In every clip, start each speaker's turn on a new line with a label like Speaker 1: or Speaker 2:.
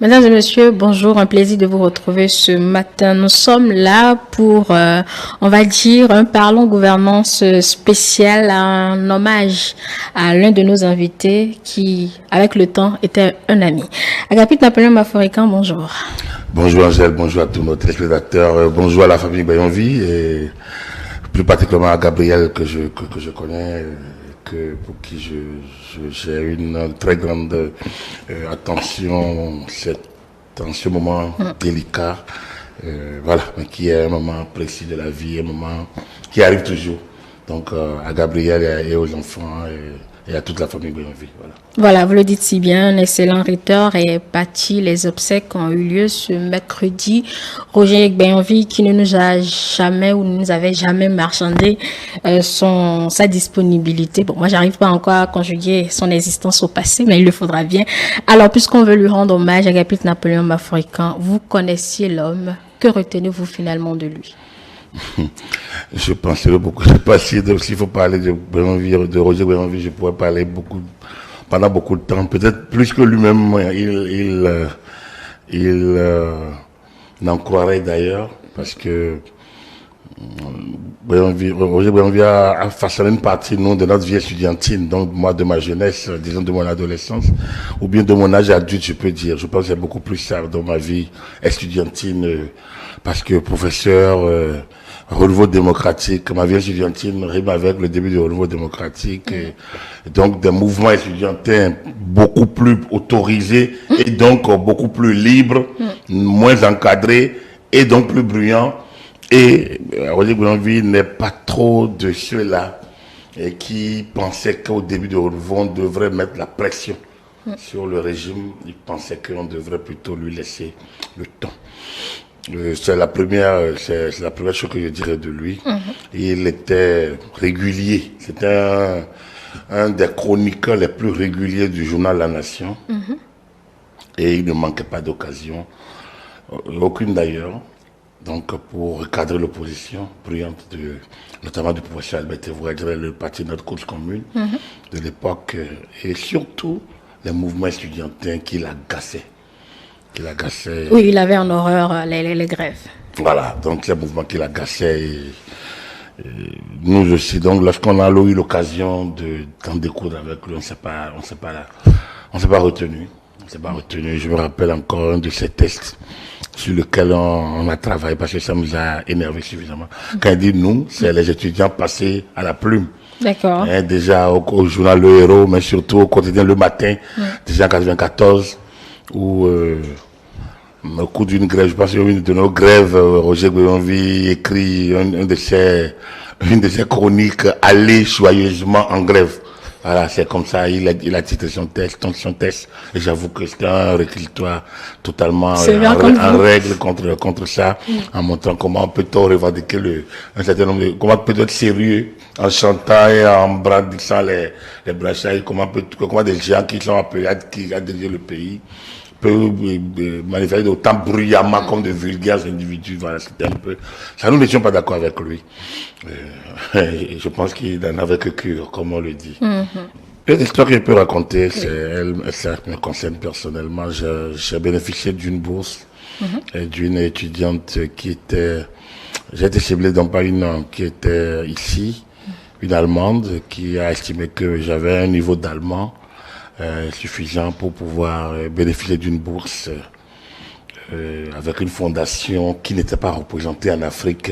Speaker 1: Mesdames et messieurs, bonjour, un plaisir de vous retrouver ce matin. Nous sommes là pour, on va dire, un parlons gouvernance spécial, un hommage à l'un de nos invités qui, avec le temps, était un ami. Agapit Napoléon Maforican, bonjour.
Speaker 2: Bonjour Angèle, bonjour à tous nos téléspectateurs, bonjour à la famille Bayonvie et plus particulièrement à Gabriel que je connais, pour qui j'ai une très grande attention dans ce moment délicat, voilà, mais qui est un moment précis de la vie, un moment qui arrive toujours. Donc à Gabriel et aux enfants et à toute la famille Bayonvie, voilà.
Speaker 1: Voilà, vous le dites si bien, un excellent rhéteur est parti. Les obsèques ont eu lieu ce mercredi. Roger Bayonvie, qui ne nous a jamais ou ne nous avait jamais marchandé sa disponibilité. Bon, moi, j'arrive pas encore à conjuguer son existence au passé, mais il le faudra bien. Alors, puisqu'on veut lui rendre hommage, Agapit Napoléon Maforican, vous connaissiez l'homme. Que retenez-vous finalement de lui?
Speaker 2: Je penserai beaucoup. Je sais pas s'il faut parler de Roger Bayonvie, je pourrais parler pendant beaucoup de temps. Peut-être plus que lui-même, il n'en croirait d'ailleurs, parce que Roger Bayonvie a façonné une partie de notre vie estudiantine, donc moi de ma jeunesse, disons de mon adolescence, ou bien de mon âge adulte, je peux dire. Je pense que c'est beaucoup plus ça dans ma vie estudiantine, parce que professeur, renouveau démocratique, ma vie estudiantine rime avec le début du renouveau démocratique, et donc des mouvements estudiantins beaucoup plus autorisés et donc beaucoup plus libres, moins encadrés et donc plus bruyants. Et Roger Bayonvie n'est pas trop de ceux-là qui pensaient qu'au début du renouveau, on devrait mettre la pression sur le régime. Il pensait qu'on devrait plutôt lui laisser le temps. C'est la première chose que je dirais de lui. Il était régulier. C'était un des chroniqueurs les plus réguliers du journal La Nation. Et il ne manquait pas d'occasion, aucune d'ailleurs, donc pour recadrer l'opposition bruyante, notamment du professeur Albert Evouadjere, le parti de notre cause commune de l'époque, et surtout les mouvements estudiantins qui l'agaçaient.
Speaker 1: Oui, il avait en horreur les grèves.
Speaker 2: Voilà, donc les mouvements qui l'agaçaient. Et nous aussi, donc lorsqu'on a eu l'occasion d'en découdre avec lui, on ne s'est pas retenu. Je me rappelle encore un de ces tests sur lequel on a travaillé parce que ça nous a énervé suffisamment. Quand il dit nous, c'est les étudiants passés à la plume.
Speaker 1: D'accord.
Speaker 2: Déjà au journal Le Héros, mais surtout au quotidien Le Matin, déjà en 94, où au cours d'une grève, je pense qu'une de nos grèves, Roger Bayonvie écrit une de ses chroniques, aller joyeusement en grève. Voilà, c'est comme ça, il a titré son texte, et j'avoue que c'était un réquisitoire totalement en règle contre ça, en montrant comment peut-on revendiquer un certain nombre comment peut-on être sérieux en chantant et en brandissant les brassards, comment des gens qui sont appelés à diriger le pays peuvent manifester autant bruyamment comme de vulgaires individus. Voilà, c'était un peu ça. Nous n'étions pas d'accord avec lui. Et je pense qu'il n'en avait que cure, comme on le dit. L'histoire que je peux raconter, ça me concerne personnellement. J'ai bénéficié d'une bourse d'une étudiante j'ai été ciblé donc par une qui était ici, une Allemande, qui a estimé que j'avais un niveau d'allemand suffisant pour pouvoir bénéficier d'une bourse avec une fondation qui n'était pas représentée en Afrique.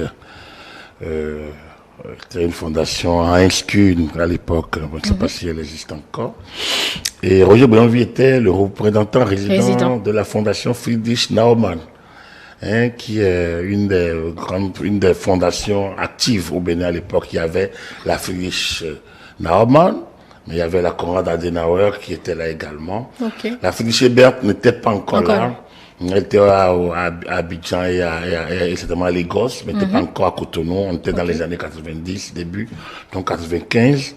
Speaker 2: C'était une fondation à Inskune à l'époque, je ne sais pas si elle existe encore. Et Roger Bayonvie était le représentant résident de la fondation Friedrich Naumann, qui est une des fondations actives au Bénin à l'époque. Il y avait la Friedrich Naumann, mais il y avait la Konrad Adenauer qui était là également. La Friedrich Ebert n'était pas encore là. Elle était à Abidjan et certainement à Lagos, mais n'était pas encore à Cotonou. On était dans les années 90, début, donc 95.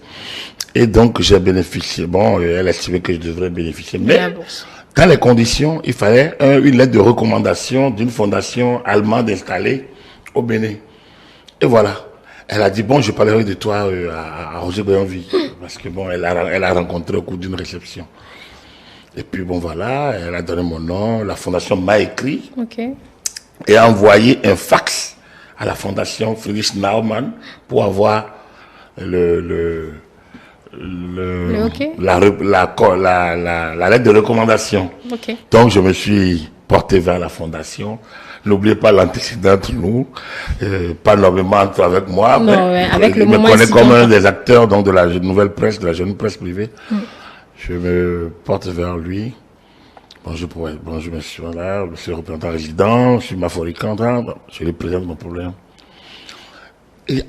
Speaker 2: Et donc, j'ai bénéficié. Bon, elle estimait que je devrais bénéficier. Mais dans les conditions, il fallait une lettre de recommandation d'une fondation allemande installée au Bénin. Et voilà. Elle a dit, bon, je parlerai de toi à Roger Bayonvie. Parce que bon, elle a rencontré au cours d'une réception. Et puis bon voilà, elle a donné mon nom, la fondation m'a écrit
Speaker 1: Ok.
Speaker 2: et a envoyé un fax à la fondation Friedrich Naumann pour avoir
Speaker 1: OK.
Speaker 2: la lettre de recommandation.
Speaker 1: Ok.
Speaker 2: Donc je me suis porté vers la fondation. N'oubliez pas l'antécédent entre nous, pas énormément avec moi,
Speaker 1: Non,
Speaker 2: mais
Speaker 1: avec le
Speaker 2: il me
Speaker 1: moment
Speaker 2: connaît comme
Speaker 1: incident.
Speaker 2: un des acteurs donc, de la nouvelle presse, de la jeune presse privée. Je me porte vers lui. Bonjour, monsieur, là, monsieur le représentant résident, je suis Maforikant, je lui présente mon problème. Et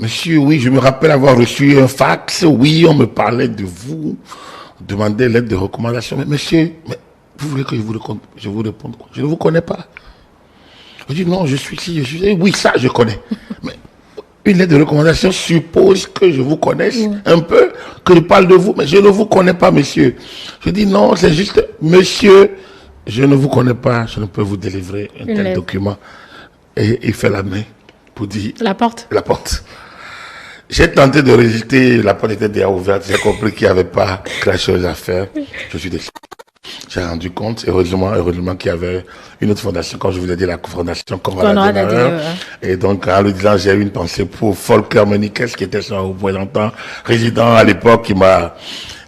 Speaker 2: monsieur, oui, je me rappelle avoir reçu un fax, oui, on me parlait de vous, demandait l'aide de recommandation. Mais monsieur, vous voulez que je vous réponde quoi? Je ne vous connais pas. Je dis non, je suis ici, oui, ça, je connais. Mais une lettre de recommandation suppose que je vous connaisse un peu, que je parle de vous, mais je ne vous connais pas, monsieur. Je dis non, c'est juste, monsieur, je ne vous connais pas, je ne peux vous délivrer un tel document. Et il fait la main pour dire...
Speaker 1: La porte.
Speaker 2: La porte. J'ai tenté de résister, la porte était déjà ouverte, j'ai compris qu'il n'y avait pas grand-chose à faire. Je suis déçu. J'ai rendu compte, heureusement qu'il y avait une autre fondation, comme je vous ai dit, la fondation Konrad Adenauer. Et donc, en le disant, j'ai eu une pensée pour Volker Menikes, qui était son représentant résident à l'époque, qui m'a,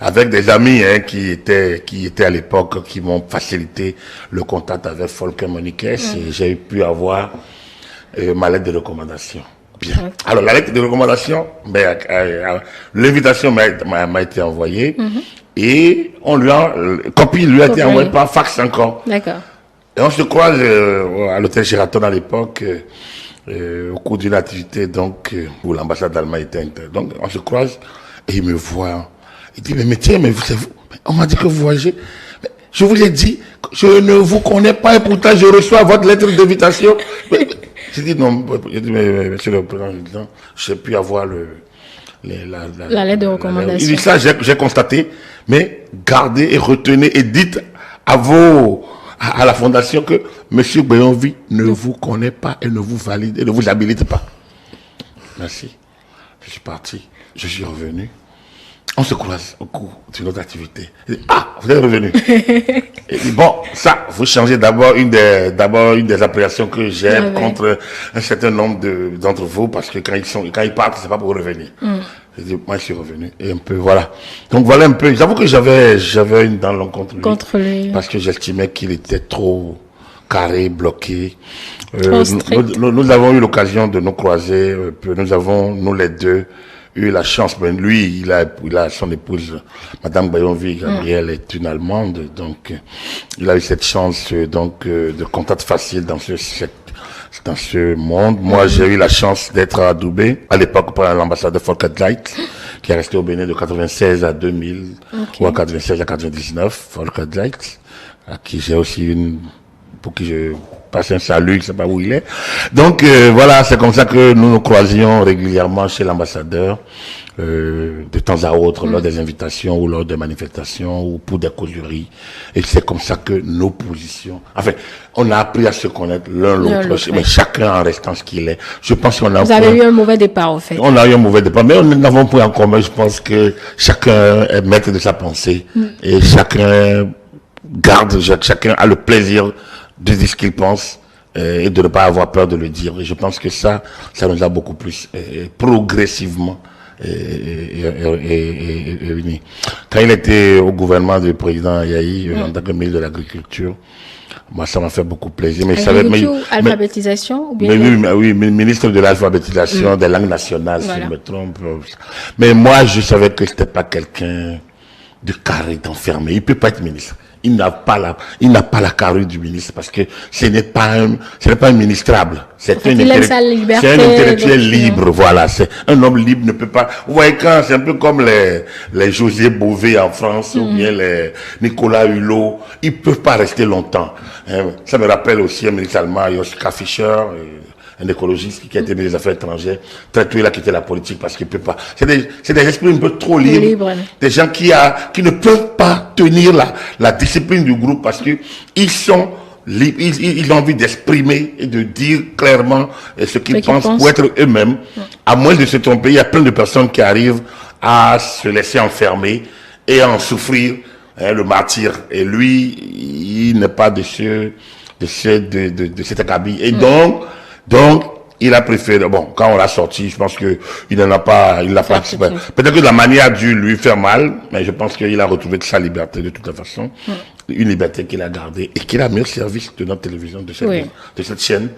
Speaker 2: avec des amis, qui étaient à l'époque, qui m'ont facilité le contact avec Volker Menikes, et j'ai pu avoir ma lettre de recommandation. Bien. Alors, la lettre de recommandation, l'invitation m'a été envoyée. Et on copie lui a été envoyée par fax encore.
Speaker 1: D'accord.
Speaker 2: Et on se croise à l'hôtel Sheraton à l'époque, au cours d'une activité donc où l'ambassade d'Allemagne était. Donc on se croise et il me voit. Il dit mais tiens, mais c'est vous. On m'a dit que vous voyagez. Mais je vous ai dit, je ne vous connais pas et pourtant je reçois votre lettre d'invitation. J'ai dit non, mais monsieur le président, j'ai pu avoir la
Speaker 1: lettre de recommandation.
Speaker 2: Il dit ça, j'ai constaté, mais gardez et retenez et dites à la fondation que monsieur Béonvi ne vous connaît pas et ne vous valide et ne vous habilite pas. Merci. Je suis parti, je suis revenu. On se croise au cours d'une autre activité. Il dit, vous êtes revenu. Il dit, bon, ça, vous changez d'abord une des appréciations que j'ai contre un certain nombre d'entre vous, parce que quand ils partent, c'est pas pour revenir. Je dis, moi, je suis revenu. Et un peu, voilà. Donc, voilà un peu. J'avoue que j'avais une dent longue contre lui. Parce que j'estimais qu'il était trop carré, bloqué. Nous avons eu l'occasion de nous croiser. Nous avons, nous les deux, eu la chance. Mais lui, il a son épouse, Madame Bayonvi Gabrielle, est une Allemande. Donc, il a eu cette chance, de contact facile dans ce monde. Moi, j'ai eu la chance d'être adoubé à l'époque par l'ambassadeur Volker Dleicht, qui est resté au Bénin de 96 à 2000, ou à 96 à 99, Volker Dleicht, à qui j'ai aussi pour qui je passe un salut, je ne sais pas où il est. Donc, voilà, c'est comme ça que nous nous croisions régulièrement chez l'ambassadeur, de temps à autre, lors des invitations ou lors des manifestations ou pour des causeries. Et c'est comme ça que nos positions, enfin, on a appris à se connaître l'un l'autre, mais chacun en restant ce qu'il est. Je pense qu'on a...
Speaker 1: Vous avez eu un mauvais départ, en fait.
Speaker 2: On a eu un mauvais départ, mais nous n'avons pas en commun. Je pense que chacun est maître de sa pensée et chacun chacun a le plaisir de dire ce qu'il pense et de ne pas avoir peur de le dire. Et je pense que ça nous a beaucoup plus progressivement unis. Quand il était au gouvernement du président Yahi, en tant que ministre de l'Agriculture, moi, ça m'a fait beaucoup plaisir. Mais
Speaker 1: alphabétisation ou bien
Speaker 2: oui, ministre de l'alphabétisation des langues nationales, si je me trompe. Mais moi, je savais que c'était pas quelqu'un de carré, d'enfermé. Il peut pas être ministre. Il n'a pas la carrure du ministre parce que ce n'est pas un ministrable. C'est un intellectuel libre, voilà. C'est un homme libre ne peut pas. Vous voyez quand c'est un peu comme les José Bové en France ou bien les Nicolas Hulot, ils peuvent pas rester longtemps. Ça me rappelle aussi un ministre allemand, Joschka Fischer, un écologiste qui a été ministre des Affaires étrangères, très tôt il a quitté la politique parce qu'il peut pas. C'est des esprits un peu trop libres. Des gens qui ne peuvent pas tenir la discipline du groupe parce que ils sont libres, ils ont envie d'exprimer et de dire clairement ce qu'ils pensent pour être eux-mêmes. À moins de se tromper, il y a plein de personnes qui arrivent à se laisser enfermer et à en souffrir le martyr. Et lui, il n'est pas de cet acabit. Et donc, il a préféré, bon, quand on l'a sorti, je pense que il n'en a pas, il l'a pas, peut-être que la manière a dû lui faire mal, mais je pense qu'il a retrouvé sa liberté de toute façon. Une liberté qu'il a gardée et qu'il a mis au service de notre télévision, de cette chaîne.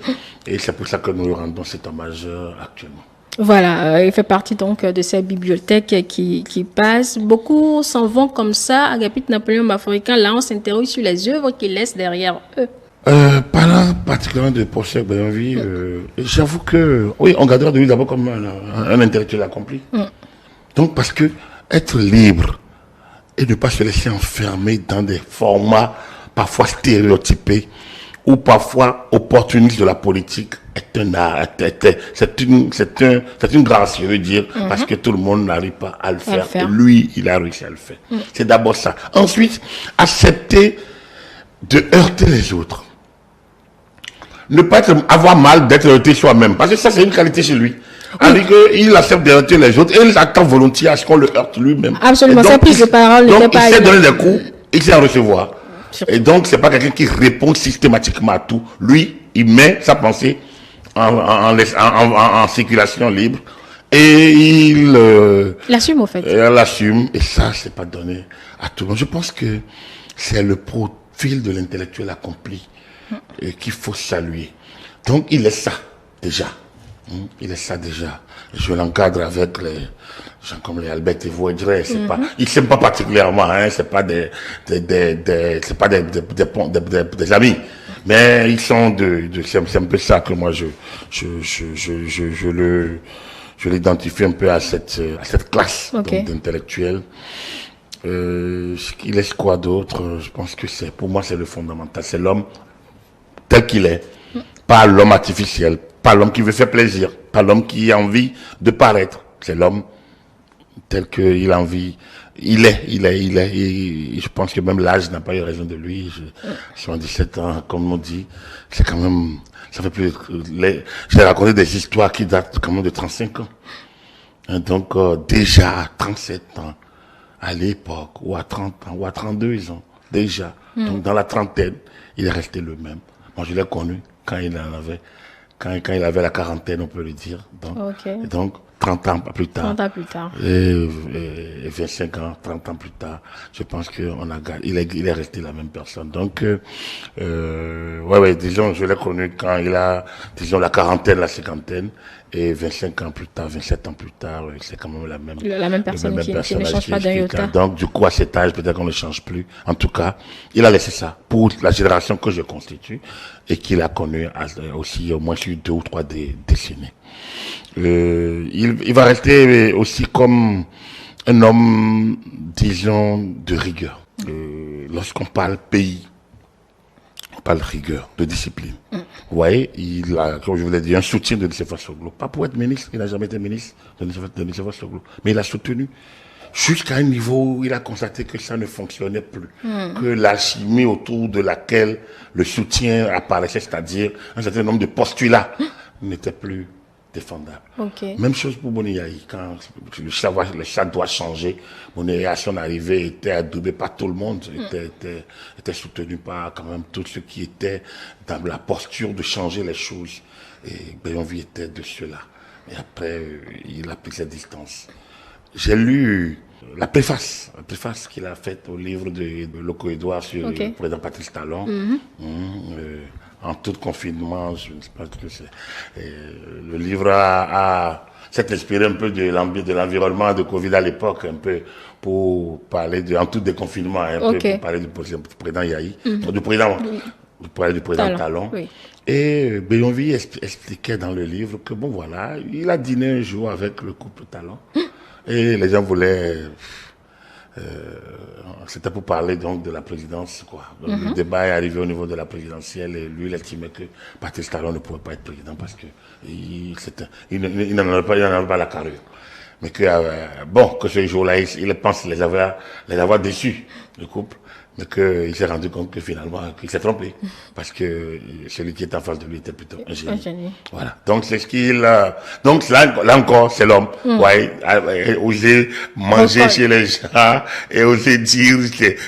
Speaker 2: Et c'est pour ça que nous lui rendons cet hommage actuellement.
Speaker 1: Voilà, il fait partie donc de ces bibliothèques qui passent. Beaucoup s'en vont comme ça. Agapit Napoléon Bafouika, là, on s'interroge sur les œuvres qu'il laisse derrière eux.
Speaker 2: Parlant particulièrement de Prochek Béanvi, j'avoue que, oui, on gardera de lui d'abord comme un intellectuel accompli. Donc, parce que être libre et ne pas se laisser enfermer dans des formats parfois stéréotypés ou parfois opportunistes de la politique est un art, c'est une grâce, je veux dire, parce que tout le monde n'arrive pas à le faire. Et lui, il a réussi à le faire. C'est d'abord ça. Ensuite, accepter de heurter les autres. Ne pas avoir mal d'être heurté soi-même. Parce que ça, c'est une qualité chez lui. Alors qu'il accepte de heurter les autres et il attend volontiers à ce qu'on le heurte lui-même.
Speaker 1: Absolument, sa prise de parole n'était pas...
Speaker 2: il sait donner des coups, il sait en recevoir. Et donc, c'est pas quelqu'un qui répond systématiquement à tout. Lui, il met sa pensée en circulation libre et il
Speaker 1: l'assume, au fait.
Speaker 2: L'assume. Et ça, c'est pas donné à tout le monde. Je pense que c'est le profil de l'intellectuel accompli qu'il faut saluer. Donc, il est ça, déjà. Il est ça, déjà. Je l'encadre avec les gens comme les Albert et Vaudrey. C'est pas, ils s'aiment pas particulièrement, hein. C'est pas c'est pas des amis. Mais ils sont c'est un peu ça que moi, je l'identifie un peu à cette classe d'intellectuels. Il laisse quoi d'autre? Je pense que pour moi, c'est le fondamental. C'est l'homme tel qu'il est. Pas l'homme artificiel. Pas l'homme qui veut faire plaisir. Pas l'homme qui a envie de paraître. C'est l'homme tel qu'il a envie. Il est. Et je pense que même l'âge n'a pas eu raison de lui. 77 ans, comme on dit. C'est quand même, ça fait plus, j'ai raconté des histoires qui datent quand même de 35 ans. Et donc, déjà à 37 ans, à l'époque, ou à 30 ans, ou à 32 ans, déjà. Donc, dans la trentaine, il est resté le même. Moi, je l'ai connu quand il avait la quarantaine, on peut le dire. Et donc 30 ans plus tard.
Speaker 1: 30 ans plus tard.
Speaker 2: Et 25 ans, 30 ans plus tard, je pense il est resté la même personne. Donc, disons, je l'ai connu quand il a, disons, la quarantaine, la cinquantaine, et 25 ans plus tard, 27 ans plus tard, c'est quand même la même
Speaker 1: personne qui ne change pas d'un iota.
Speaker 2: Donc, du coup, à cet âge, peut-être qu'on ne change plus. En tout cas, il a laissé ça pour la génération que je constitue et qu'il a connu aussi au moins sur 2 ou 3 décennies. Il va rester aussi comme un homme, disons, de rigueur. Lorsqu'on parle pays, on parle de rigueur, de discipline. Vous voyez, il a, comme je vous l'ai dit, un soutien de Nicéphore Soglo. Pas pour être ministre, il n'a jamais été ministre de Nicéphore Soglo, mais il a soutenu jusqu'à un niveau où il a constaté que ça ne fonctionnait plus, que l'alchimie autour de laquelle le soutien apparaissait, c'est-à-dire un certain nombre de postulats, n'était plus défendable. Même chose pour Boniaï. Quand le chat doit changer, Boniaï, à son arrivée, était adoubé par tout le monde, était soutenu par quand même tous ceux qui étaient dans la posture de changer les choses. Et Béanvi était de cela. Et après, il a pris sa distance. J'ai lu la préface qu'il a faite au livre de Loco-Edouard sur le président Patrice Talon. En tout confinement, je ne sais pas ce que c'est. Le livre s'est inspiré un peu de l'environnement de Covid à l'époque, un peu pour parler en tout déconfinement, un peu pour parler du président Yahi, du président Talon. Oui. Et Béanvi expliquait dans le livre que bon voilà, il a dîné un jour avec le couple Talon et les gens voulaient. C'était pour parler donc de la présidence, quoi. Donc, le débat est arrivé au niveau de la présidentielle et lui, il estimait que Patrice Talon ne pouvait pas être président parce que il n'en avait pas la carrure. Mais que, que ce jour-là, il pense les avoir déçus, le couple. mais qu'il s'est rendu compte que finalement, qu'il s'est trompé. Parce que celui qui est en face de lui était plutôt un génie. Voilà. Donc, c'est ce qu'il a. Donc, là encore, c'est l'homme. Ouais, oser manger chez les gens et oser dire,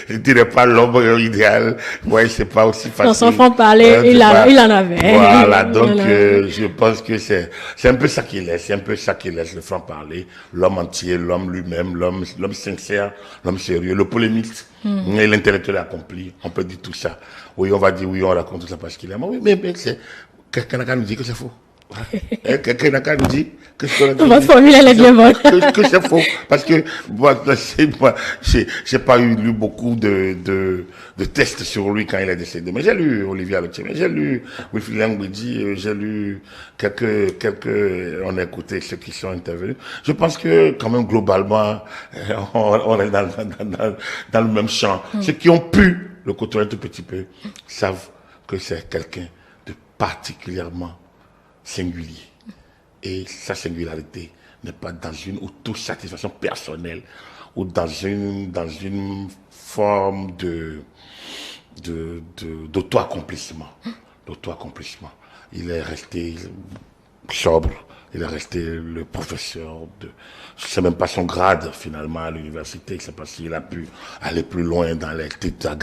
Speaker 2: je dirais pas l'homme idéal. Ouais, c'est pas aussi facile.
Speaker 1: Dans son franc-parler, il en avait.
Speaker 2: Voilà. Donc, je pense que c'est un peu ça qu'il laisse. C'est un peu ça qu'il laisse, le franc-parler. L'homme entier, l'homme lui-même, l'homme sincère, l'homme sérieux, le polémiste. Et l'intellectuel accompli, on peut dire tout ça. Oui, on va dire oui, on raconte tout ça parce qu'il aime. Oui, mais c'est, quelqu'un n'a qu'à nous dire que c'est faux. Quelqu'un n'a qu'à nous dire que c'est faux.
Speaker 1: Votre formule, elle est bien bonne.
Speaker 2: Que c'est faux. Parce que, moi, j'ai pas lu beaucoup de tests sur lui quand il est décédé. Mais j'ai lu Olivier Alotier, j'ai lu Wilfried Langouidi, j'ai lu quelques, on a écouté ceux qui sont intervenus. Je pense que, quand même, globalement, on est dans le même champ. Ceux qui ont pu le côtoyer un tout petit peu savent que c'est quelqu'un de particulièrement singulier. Et sa singularité n'est pas dans une autosatisfaction personnelle ou dans une forme d'auto-accomplissement. D'auto-accomplissement. Il est resté sobre. Il est resté le professeur de, je sais même pas son grade, finalement, à l'université. Je sais pas s'il a pu aller plus loin dans les titres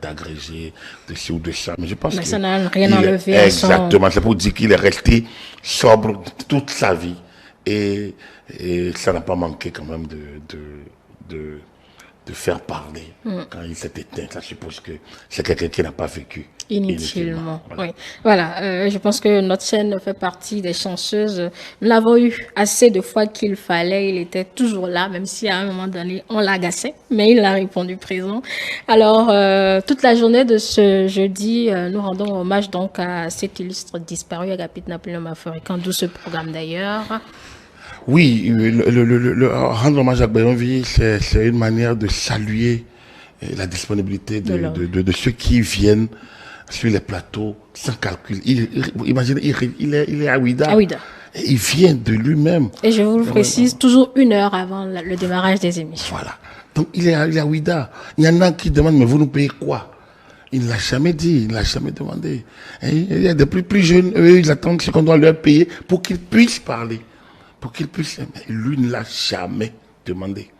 Speaker 2: d'agrégé, de ci ou de ça. Mais je pense que.
Speaker 1: Ça n'a rien enlevé à son...
Speaker 2: Exactement. C'est pour dire qu'il est resté sobre toute sa vie. Et ça n'a pas manqué quand même de faire parler quand il s'est éteint. Ça suppose que c'est quelqu'un qui n'a pas vécu
Speaker 1: inutilement.
Speaker 2: Voilà.
Speaker 1: Oui. Voilà. Je pense que notre chaîne fait partie des chanceuses. Nous l'avons eu assez de fois qu'il fallait. Il était toujours là, même si à un moment donné, on l'agaçait, mais il a répondu présent. Alors, toute la journée de ce jeudi, nous rendons hommage donc à cet illustre disparu, Agapit Napoléon Maforikant, d'où ce programme d'ailleurs.
Speaker 2: Oui, rendre hommage à Béonville, c'est une manière de saluer la disponibilité de ceux qui viennent sur les plateaux sans calcul. Imaginez, il est à Ouida. Et il vient de lui-même.
Speaker 1: Et je vous le précise, toujours 1 heure avant le démarrage des émissions.
Speaker 2: Voilà. Donc, il est à Ouida. Il y en a qui demandent, mais vous nous payez quoi? Il ne l'a jamais dit, il ne l'a jamais demandé. Et il y a des plus jeunes, eux, ils attendent ce qu'on doit leur payer pour qu'ils puissent parler. Pour qu'il puisse, mais lui ne l'a jamais demandé.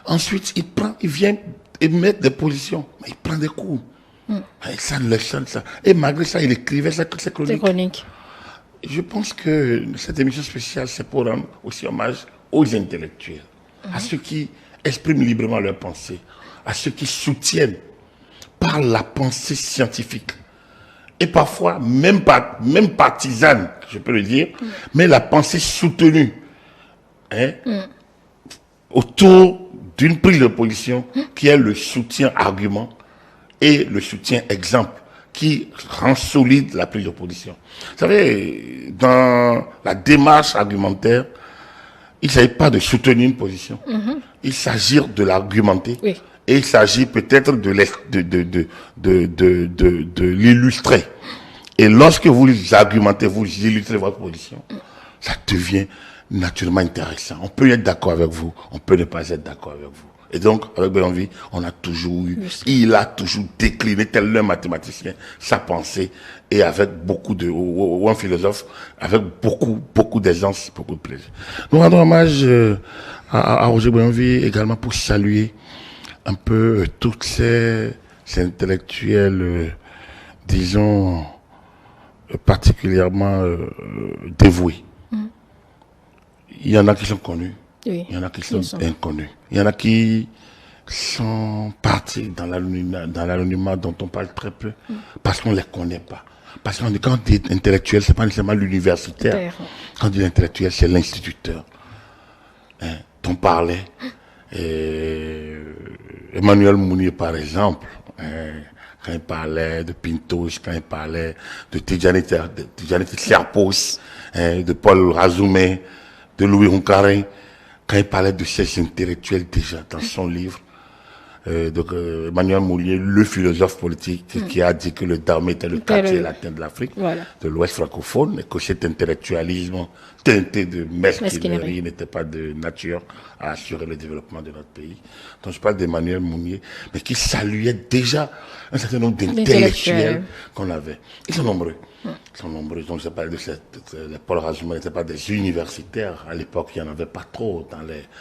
Speaker 2: Ensuite, il vient émettre des positions, mais il prend des coups. Et ça ne le sonne ça. Et malgré ça, il écrivait ses chroniques. Je pense que cette émission spéciale, c'est pour rendre aussi hommage aux intellectuels, à ceux qui expriment librement leurs pensées, à ceux qui soutiennent par la pensée scientifique. Et parfois, même partisane, je peux le dire, mais la pensée soutenue autour d'une prise de position qui est le soutien argument et le soutien exemple qui rend solide la prise de position. Vous savez, dans la démarche argumentaire, il ne s'agit pas de soutenir une position, il s'agit de l'argumenter. Oui. Et il s'agit peut-être de l'illustrer. Et lorsque vous argumentez, vous illustrez votre position, ça devient naturellement intéressant. On peut être d'accord avec vous, on peut ne pas être d'accord avec vous. Et donc, avec Béonville, on a toujours eu, il a toujours décliné, tel un mathématicien, sa pensée, et avec beaucoup ou un philosophe, avec beaucoup d'aisance, beaucoup de plaisir. Nous rendons hommage à Roger Béonville également pour saluer un peu toutes ces intellectuels, disons, particulièrement dévoués. Il y en a qui sont connus, il y en a qui sont inconnus. Il y en a qui sont partis dans l'anonymat dont on parle très peu, parce qu'on ne les connaît pas. Parce que quand on dit intellectuel, ce n'est pas nécessairement l'universitaire. Quand on dit intellectuel, c'est l'instituteur dont on parlait. Emmanuel Mounier, par exemple, quand il parlait de Pintos, quand il parlait de Tidjani Serpos, de Paul Razoumé, de Louis Roncarin, quand il parlait de ces intellectuels déjà dans son livre, Emmanuel Mounier, le philosophe politique, qui a dit que le Dahomey était le quartier latin de l'Afrique, de l'Ouest francophone, et que cet intellectualisme teinté de mesquinerie n'était pas de nature à assurer le développement de notre pays. Donc je parle d'Emmanuel Mounier, mais qui saluait déjà un certain nombre d'intellectuels qu'on avait. Ils sont nombreux. Ils sont nombreux. Donc, je parle de Paul Razouman n'était pas des universitaires. À l'époque, il n'y en avait pas trop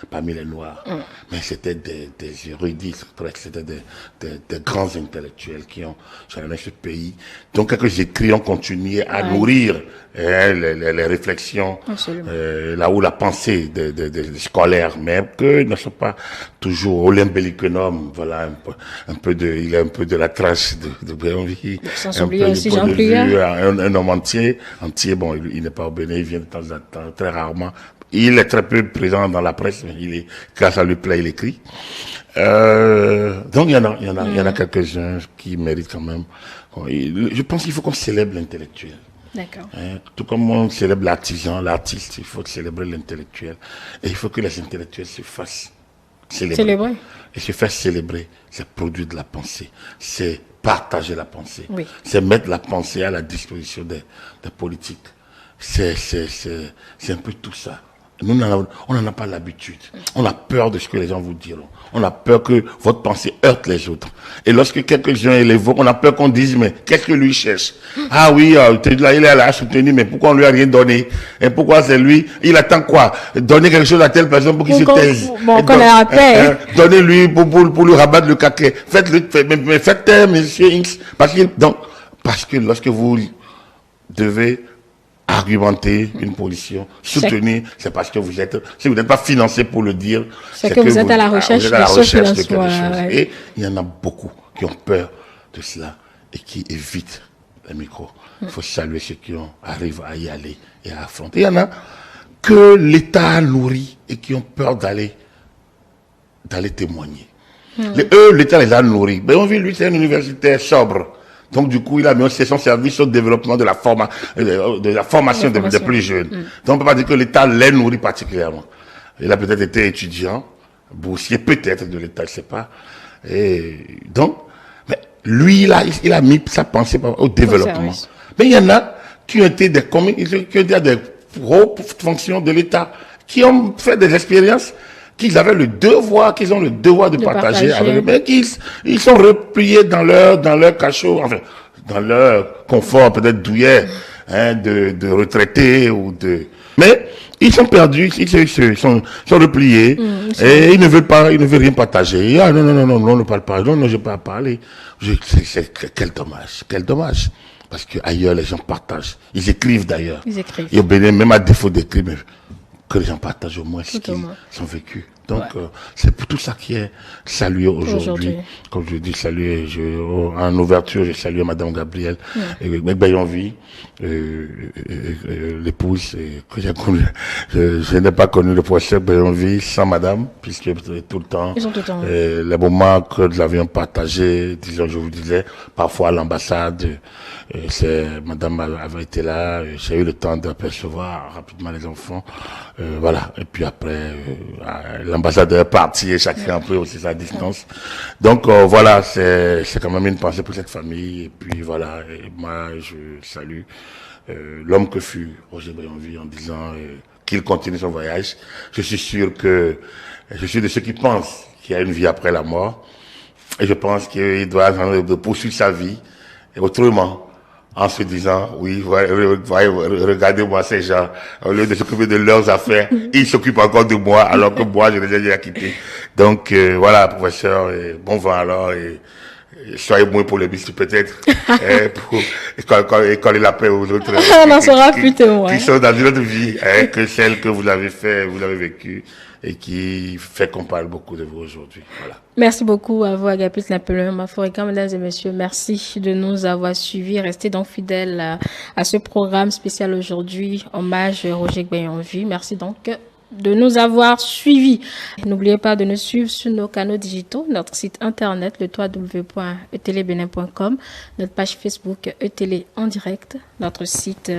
Speaker 2: parmi les Noirs. Mais c'était des érudits, c'était des grands intellectuels qui ont jalonné ce pays. Donc, quelques écrits ont continué à nourrir les réflexions, là où la pensée des scolaires, mais qu'ils ne sont pas toujours Olympeliquenum, voilà, il a un peu de la trace de Béonville.
Speaker 1: Sans oublier aussi Jean Pliat.
Speaker 2: Un homme entier, bon, il n'est pas au Bénin, il vient de temps en temps, très rarement. Il est très peu présent dans la presse, mais grâce à lui plaît, il écrit. Donc il y en a quelques-uns qui méritent quand même. Je pense qu'il faut qu'on célèbre l'intellectuel.
Speaker 1: D'accord.
Speaker 2: Tout comme on célèbre l'artisan, l'artiste, il faut célébrer l'intellectuel. Et il faut que les intellectuels se fassent célébrer. Et se faire célébrer, c'est produire de la pensée. C'est partager la pensée.
Speaker 1: Oui.
Speaker 2: C'est mettre la pensée à la disposition des politiques. C'est un peu tout ça. Nous, on n'en a pas l'habitude. On a peur de ce que les gens vous diront. On a peur que votre pensée heurte les autres. Et lorsque quelques-uns l'évoquent, on a peur qu'on dise, mais qu'est-ce que lui cherche? Ah oui, là, il est là à soutenir, mais pourquoi on lui a rien donné? Et pourquoi c'est lui? Il attend quoi? Donner quelque chose à telle personne pour qu'il se taise.
Speaker 1: Bon, qu'on la paix.
Speaker 2: Donnez-lui pour lui rabattre le caquet. Mais faites taire, monsieur X. Parce que lorsque vous devez argumenter une position, soutenir, c'est parce que si vous n'êtes pas financé pour le dire,
Speaker 1: c'est que vous êtes à la recherche
Speaker 2: de quelque chose. Et il y en a beaucoup qui ont peur de cela et qui évitent les micros. Il faut saluer ceux qui arrivent à y aller et à affronter. Il y en a que l'État nourrit et qui ont peur d'aller témoigner. L'État les a nourris. Ben, lui, c'est un universitaire sobre. Donc, du coup, il a mis son service au développement de la formation des plus jeunes. Donc, on ne peut pas dire que l'État les nourrit particulièrement. Il a peut-être été étudiant, boursier, peut-être de l'État, je ne sais pas. Et donc, mais lui, il a mis sa pensée au développement. Mais il y en a qui ont été des gros fonctions de l'État, qui ont fait des expériences qu'ils ont le devoir de partager avec eux, mais ils sont repliés dans leur cachot, enfin, dans leur confort peut-être douillet, de retraités mais ils sont perdus, ils sont repliés, et ils ne veulent rien partager. Ah, non, on ne parle pas, non, je ne peux pas parler. Quel dommage. Parce que ailleurs, les gens partagent. Ils écrivent d'ailleurs. Et au Bénin, même à défaut d'écrire, que les gens partagent au moins ce qu'ils ont vécu. Donc, c'est pour tout ça qui est salué aujourd'hui. Comme je dis, salué, en ouverture, je salue Madame Gabrielle, et Bayonvie, l'épouse que j'ai connue. Je n'ai pas connu le professeur Bayonvie sans Madame, puisque tout le temps, les moments que nous avions partagés, disons, je vous disais, parfois à l'ambassade, Madame avait été là, j'ai eu le temps d'apercevoir rapidement les enfants, voilà. Et puis après, l'ambassadeur est parti et chacun a pris aussi sa distance. Donc voilà, c'est quand même une pensée pour cette famille. Et puis voilà, et moi je salue l'homme que fut Roger Bayonville en disant qu'il continue son voyage. Je suis de ceux qui pensent qu'il y a une vie après la mort. Et je pense qu'il doit poursuivre sa vie autrement. En se disant, oui, regardez-moi ces gens, au lieu de s'occuper de leurs affaires, ils s'occupent encore de moi, alors que moi, je les ai déjà quittés. Donc, voilà, professeur, bon vent alors, et soyez moins polémiste peut-être, et coller la paix aux autres.
Speaker 1: On en sera plus témoin.
Speaker 2: Qui sont dans une autre vie, que celle que vous avez vécue, et qui fait qu'on parle beaucoup de vous aujourd'hui. Voilà.
Speaker 1: Merci beaucoup à vous, Agapit Napoléon Maforica, mesdames et messieurs. Merci de nous avoir suivis. Restez donc fidèles à ce programme spécial aujourd'hui, hommage Roger Bayonville. Merci donc de nous avoir suivis. N'oubliez pas de nous suivre sur nos canaux digitaux, notre site internet, le www.etélébenin.com, notre page Facebook eTélé en direct, notre site,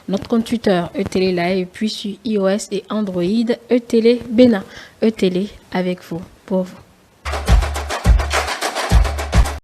Speaker 1: notre compte Twitter eTélé Live, et puis sur iOS et Android eTélé Bénin, eTélé avec vous, pour vous.